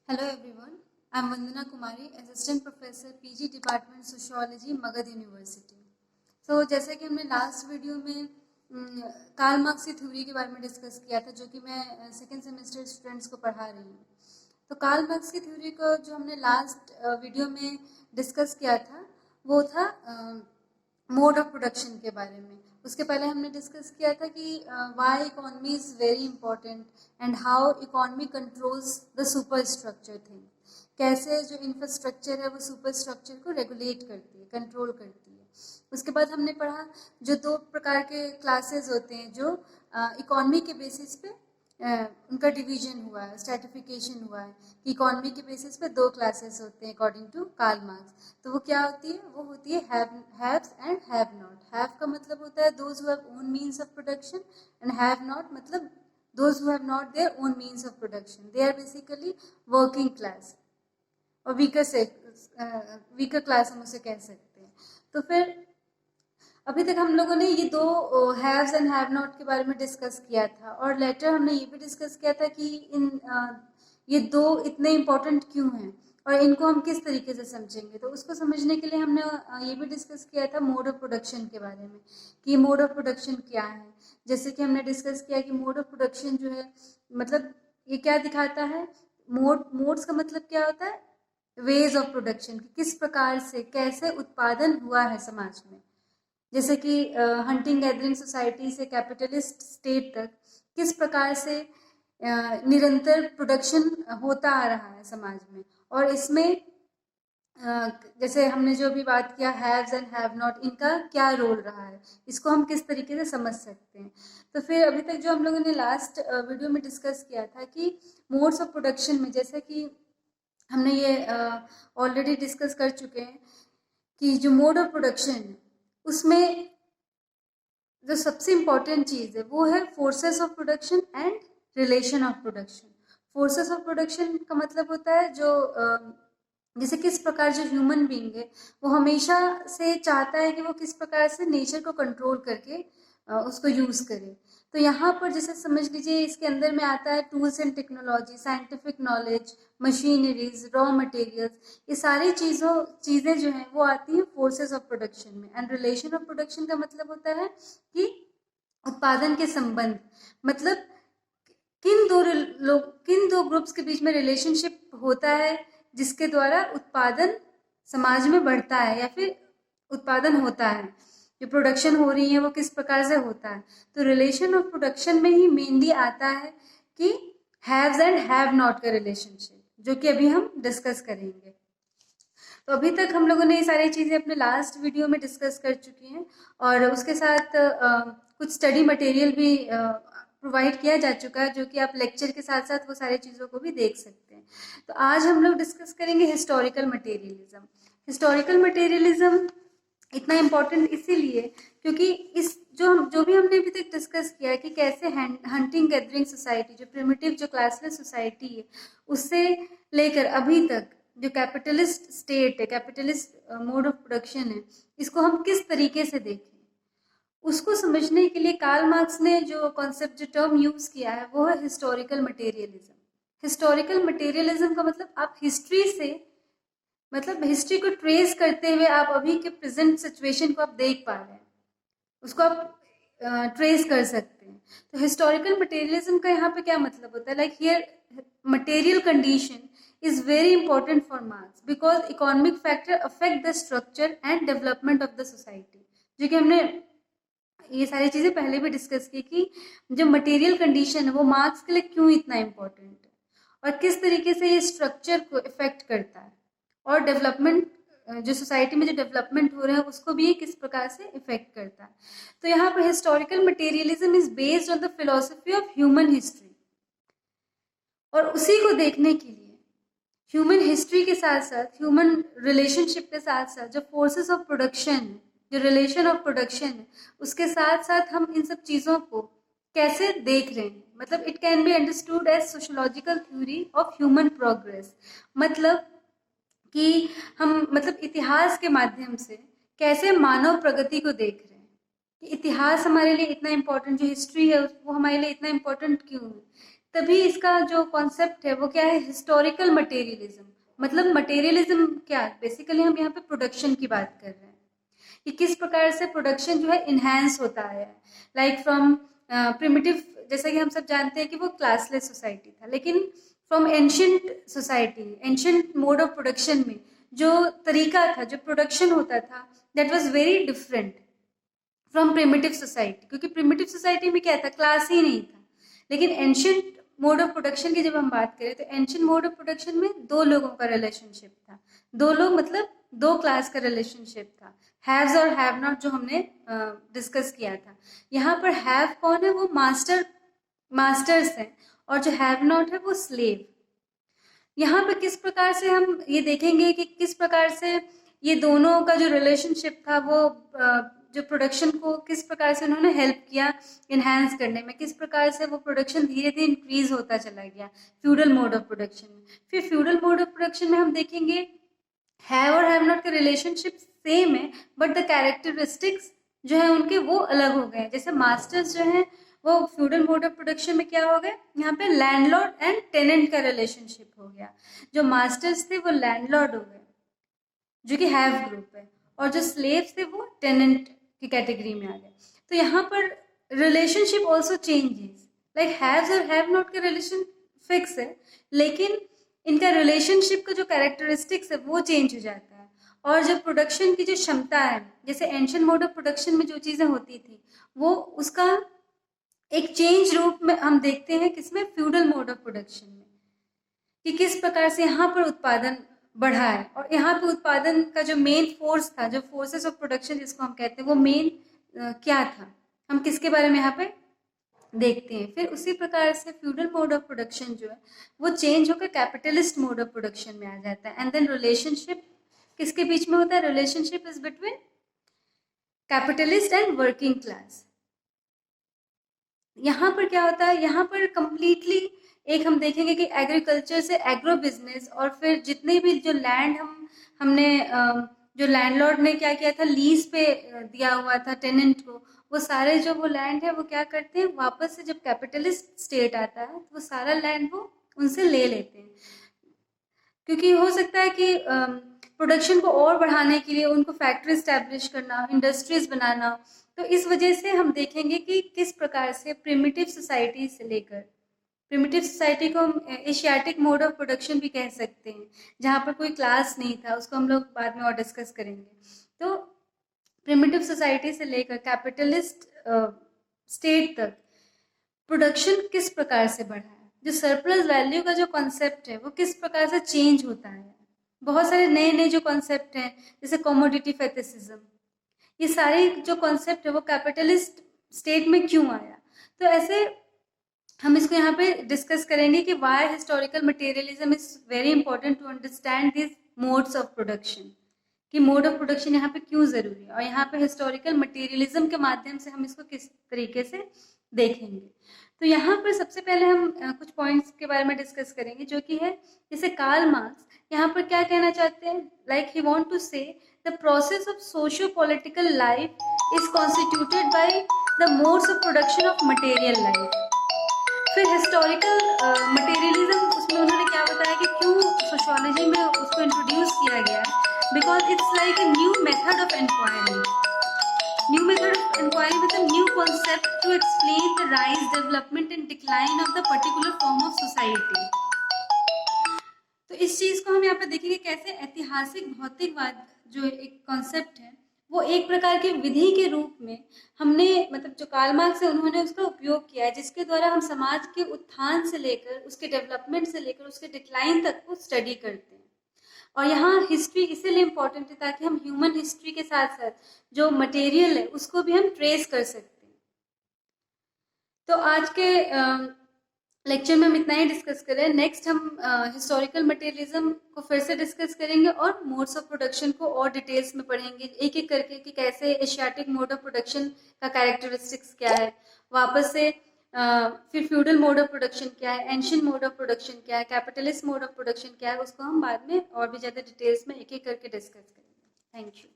Hello everyone, I am Vandana Kumari, Assistant Professor PG Department Sociology, Magad University. So जैसा कि हमने last video में Karl Marx की theory के बारे में डिस्कस किया था, जो कि मैं सेकेंड सेमेस्टर स्टूडेंट्स को पढ़ा रही हूँ। तो कार्ल मार्क्स की थ्योरी को जो हमने लास्ट वीडियो में डिस्कस किया था वो था मोड ऑफ प्रोडक्शन के बारे में। उसके पहले हमने डिस्कस किया था कि why economy is very important and how economy controls the super structure thing. कैसे जो इंफ्रास्ट्रक्चर है वो सुपर स्ट्रक्चर को रेगुलेट करती है, कंट्रोल करती है। उसके बाद हमने पढ़ा जो दो प्रकार के क्लासेस होते हैं जो इकोनॉमी के बेसिस पे उनका डिवीजन हुआ है, स्ट्रेटिफिकेशन हुआ है कि इकोनॉमी के बेसिस पे दो क्लासेस होते हैं अकॉर्डिंग टू कार्ल मार्क्स। तो वो क्या होती है? वो होती है haves and have not. Have का मतलब होता है those who have own means of production, and have not मतलब those who have not their own means of production. They are basically working class और वीकर क्लास हम उसे कह सकते हैं। तो फिर अभी तक हम लोगों ने ये दो हैव्स एंड हैव नॉट के बारे में डिस्कस किया था, और लेटर हमने ये भी डिस्कस किया था कि ये दो इतने इम्पोर्टेंट क्यों हैं और इनको हम किस तरीके से समझेंगे। तो उसको समझने के लिए हमने ये भी डिस्कस किया था मोड ऑफ प्रोडक्शन के बारे में कि मोड ऑफ प्रोडक्शन क्या है। जैसे कि हमने डिस्कस किया कि मोड ऑफ प्रोडक्शन जो है मतलब ये क्या दिखाता है। मोड्स का मतलब क्या होता है? वेज ऑफ प्रोडक्शन, किस प्रकार से कैसे उत्पादन हुआ है समाज में। जैसे कि हंटिंग गैदरिंग सोसाइटी से कैपिटलिस्ट स्टेट तक किस प्रकार से निरंतर प्रोडक्शन होता आ रहा है समाज में। और इसमें जैसे हमने जो भी बात किया हैव्स एंड हैव नॉट, इनका क्या रोल रहा है, इसको हम किस तरीके से समझ सकते हैं। तो फिर अभी तक जो हम लोगों ने लास्ट वीडियो में डिस्कस किया था कि मोड्स ऑफ प्रोडक्शन में, जैसे कि हमने ये ऑलरेडी डिस्कस कर चुके हैं कि जो मोड ऑफ प्रोडक्शन है उसमें जो सबसे इम्पॉर्टेंट चीज़ है वो है forces of production and relation of production. Forces of production का मतलब होता है जो जैसे किस प्रकार जो ह्यूमन बीइंग है वो हमेशा से चाहता है कि वो किस प्रकार से नेचर को कंट्रोल करके उसको यूज़ करे। तो यहाँ पर जैसे समझ लीजिए इसके अंदर में आता है tools and technology, scientific knowledge, machineries, raw materials, ये सारी चीज़ें जो हैं वो आती हैं फोर्सेस ऑफ प्रोडक्शन में। एंड रिलेशन ऑफ प्रोडक्शन का मतलब होता है कि उत्पादन के संबंध, मतलब किन दो ग्रुप्स के बीच में रिलेशनशिप होता है जिसके द्वारा उत्पादन समाज में बढ़ता है या फिर उत्पादन होता है, जो प्रोडक्शन हो रही है वो किस प्रकार से होता है। तो रिलेशन ऑफ प्रोडक्शन में ही मेनली आता है कि हैव्स एंड हैव नॉट का रिलेशनशिप, जो कि अभी हम डिस्कस करेंगे। तो अभी तक हम लोगों ने ये सारी चीज़ें अपने लास्ट वीडियो में डिस्कस कर चुकी हैं, और उसके साथ कुछ स्टडी मटेरियल भी प्रोवाइड किया जा चुका है, जो कि आप लेक्चर के साथ साथ वो सारी चीज़ों को भी देख सकते हैं। तो आज हम लोग डिस्कस करेंगे हिस्टोरिकल मटेरियलिज्म। हिस्टोरिकल मटेरियलिज्म इतना इम्पोर्टेंट इसीलिए क्योंकि इस जो भी हमने अभी तक डिस्कस किया है कि कैसे हंटिंग गैदरिंग सोसाइटी, जो प्रिमिटिव जो क्लासलेस सोसाइटी है, उससे लेकर अभी तक जो कैपिटलिस्ट स्टेट है, कैपिटलिस्ट मोड ऑफ प्रोडक्शन है, इसको हम किस तरीके से देखें, उसको समझने के लिए कार्ल मार्क्स ने जो कॉन्सेप्ट, जो टर्म यूज किया है वो है हिस्टोरिकल मटेरियलिज्म। हिस्टोरिकल मटेरियलिज्म का मतलब आप हिस्ट्री से, मतलब हिस्ट्री को ट्रेस करते हुए आप अभी के प्रेजेंट सिचुएशन को आप देख पा रहे हैं, उसको आप ट्रेस कर सकते हैं। तो हिस्टोरिकल मटेरियलिज्म का यहाँ पे क्या मतलब होता है, like here material condition is very important for Marx because economic factor affect the structure and development of the society। जो कि हमने ये सारी चीज़ें पहले भी डिस्कस की कि जो मटेरियल कंडीशन है वो मार्क्स के लिए क्यों इतना इम्पोर्टेंट है और किस तरीके से ये स्ट्रक्चर को इफेक्ट करता है, और डेवलपमेंट, जो सोसाइटी में जो डेवलपमेंट हो रहे हैं उसको भी किस प्रकार से इफेक्ट करता है। तो यहाँ पर historical materialism is based on the philosophy of human history, और उसी को देखने के लिए ह्यूमन हिस्ट्री के साथ साथ, ह्यूमन रिलेशनशिप के साथ साथ जो फोर्सेस ऑफ प्रोडक्शन, जो रिलेशन ऑफ प्रोडक्शन है, उसके साथ साथ हम इन सब चीज़ों को कैसे देख रहे हैं, मतलब it can be understood as sociological theory of human progress. मतलब कि हम मतलब इतिहास के माध्यम से कैसे मानव प्रगति को देख रहे हैं, कि इतिहास हमारे लिए इतना इम्पोर्टेंट, जो हिस्ट्री है वो हमारे लिए इतना इम्पोर्टेंट क्यों है। तभी इसका जो कॉन्सेप्ट है वो क्या है, हिस्टोरिकल मटेरियलिज्म। मतलब मटेरियलिज्म क्या है, बेसिकली हम यहाँ पे प्रोडक्शन की बात कर रहे हैं कि किस प्रकार से प्रोडक्शन जो है इन्हांस होता है, लाइक फ्रॉम प्रिमिटिव, जैसा कि हम सब जानते हैं कि वो क्लासलेस सोसाइटी था, लेकिन from ancient society, ancient mode of production में जो तरीका था, जो प्रोडक्शन होता था, that was very different from primitive society, क्योंकि प्रिमिटिव सोसाइटी में क्या था, क्लास ही नहीं था। लेकिन एंशियंट मोड ऑफ प्रोडक्शन की जब हम बात करें तो एंशियंट मोड ऑफ प्रोडक्शन में दो लोगों का रिलेशनशिप था, दो लोग मतलब दो क्लास का रिलेशनशिप था, हैव्स और हैव नॉट, जो हमने डिस्कस किया था। यहाँ पर हैव कौन है, वो मास्टर्स हैं, और जो हैव नॉट है वो स्लेव। यहाँ पे किस प्रकार से हम ये देखेंगे कि किस प्रकार से ये दोनों का जो रिलेशनशिप था वो जो प्रोडक्शन को किस प्रकार से उन्होंने हेल्प किया इन्हांस करने में, किस प्रकार से वो प्रोडक्शन धीरे धीरे इंक्रीज होता चला गया फ्यूडल मोड ऑफ प्रोडक्शन में। फिर फ्यूडल मोड ऑफ प्रोडक्शन में हम देखेंगे हैव और हैव नॉट का रिलेशनशिप सेम है, बट द कैरेक्टरिस्टिक्स जो है उनके वो अलग हो गए। जैसे मास्टर्स जो है वो फ्यूडल मोड ऑफ प्रोडक्शन में क्या हो गया, यहाँ पे लैंडलॉर्ड एंड टेनेंट का रिलेशनशिप हो गया। जो मास्टर्स थे वो लैंडलॉर्ड हो गए, जो कि हैव ग्रुप है, और जो स्लेव्स थे वो टेनेंट की कैटेगरी में आ गए। तो यहाँ पर relationship also changes, like haves और हैव नॉट का रिलेशन फिक्स है, लेकिन इनका रिलेशनशिप का जो कैरेक्टरिस्टिक्स है वो चेंज हो जाता है। और जो प्रोडक्शन की जो क्षमता है, जैसे एंशियंट मोड ऑफ प्रोडक्शन में जो चीज़ें होती थी वो उसका एक चेंज रूप में हम देखते हैं किसमें, फ्यूडल मोड ऑफ प्रोडक्शन में, कि किस प्रकार से यहाँ पर उत्पादन बढ़ा है। और यहाँ पे उत्पादन का जो मेन फोर्स था, जो फोर्सेस ऑफ प्रोडक्शन जिसको हम कहते हैं, वो मेन क्या था, हम किसके बारे में यहाँ पे देखते हैं। फिर उसी प्रकार से फ्यूडल मोड ऑफ प्रोडक्शन जो है वो चेंज होकर कैपिटलिस्ट मोड ऑफ प्रोडक्शन में आ जाता है। एंड देन रिलेशनशिप किसके बीच में होता है, relationship is between capitalist and working class. यहाँ पर क्या होता है, यहाँ पर कंप्लीटली एक हम देखेंगे कि एग्रीकल्चर से एग्रो बिजनेस, और फिर जितने भी जो लैंड हमने जो लैंडलॉर्ड ने क्या किया था, लीज पे दिया हुआ था टेनेंट को, वो सारे जो वो लैंड है वो क्या करते हैं, वापस से जब कैपिटलिस्ट स्टेट आता है तो वो सारा लैंड वो उनसे ले लेते हैं, क्योंकि हो सकता है कि प्रोडक्शन को और बढ़ाने के लिए उनको फैक्ट्री स्टैब्लिश करना, इंडस्ट्रीज बनाना। तो इस वजह से हम देखेंगे कि किस प्रकार से प्रिमिटिव सोसाइटी से लेकर, प्रिमिटिव सोसाइटी को हम एशियाटिक मोड ऑफ प्रोडक्शन भी कह सकते हैं, जहाँ पर कोई क्लास नहीं था, उसको हम लोग बाद में और डिस्कस करेंगे। तो प्रिमिटिव सोसाइटी से लेकर कैपिटलिस्ट स्टेट तक प्रोडक्शन किस प्रकार से बढ़ा है, जो सरप्लस वैल्यू का जो कॉन्सेप्ट है वो किस प्रकार से चेंज होता है। बहुत सारे नए नए जो कॉन्सेप्ट हैं, जैसे कॉमोडिटी फेटिसिज्म, ये सारे जो कॉन्सेप्ट है वो कैपिटलिस्ट स्टेट में क्यों आया। तो ऐसे हम इसको यहाँ पे डिस्कस करेंगे कि why historical materialism is very important to understand this modes of production, कि मोड ऑफ प्रोडक्शन यहाँ पे क्यों जरूरी है, और यहाँ पे हिस्टोरिकल मटेरियलिज्म के माध्यम से हम इसको किस तरीके से देखेंगे। तो यहाँ पर सबसे पहले हम कुछ पॉइंट्स के बारे में डिस्कस करेंगे, जो कि है जैसे कार्ल मार्क्स यहाँ पर क्या कहना चाहते हैं, लाइक ही वांट टू से the process of socio political life is constituted by the modes of production of material life. फिर हिस्टोरिकल मटेरियलिज्म, उसमें उन्होंने क्या बताया कि क्यों सोशियोलॉजी में उसको इंट्रोड्यूस किया गया है, because it's like a new method of inquiry, new method of inquiry with a new concept to explain the rise, development and decline of the particular form of society। तो इस चीज को हम यहाँ पे देखेंगे कैसे ऐतिहासिक भौतिकवाद जो एक कॉन्सेप्ट है वो एक प्रकार की विधि के रूप में हमने, मतलब जो कार्ल मार्क्स है उन्होंने उसका उपयोग किया है, जिसके द्वारा हम समाज के उत्थान से लेकर उसके डेवलपमेंट से लेकर उसके डिक्लाइन तक को स्टडी करते हैं। और यहाँ हिस्ट्री इसीलिए इम्पोर्टेंट है ताकि हम ह्यूमन हिस्ट्री के साथ साथ जो मटेरियल है उसको भी हम ट्रेस कर सकते हैं। तो आज के लेक्चर में हम इतना ही डिस्कस करें। नेक्स्ट हम हिस्टोरिकल मटेरियलिज्म को फिर से डिस्कस करेंगे और मोड्स ऑफ प्रोडक्शन को और डिटेल्स में पढ़ेंगे एक एक करके कि कैसे एशियाटिक मोड ऑफ प्रोडक्शन का कैरेक्टरिस्टिक्स क्या है, वापस से फिर फ्यूडल मोड ऑफ प्रोडक्शन क्या है, एंशियंट मोड ऑफ प्रोडक्शन क्या है, कैपिटलिस्ट मोड ऑफ प्रोडक्शन क्या है, उसको हम बाद में और भी ज़्यादा डिटेल्स में एक एक करके डिस्कस करेंगे। Thank you.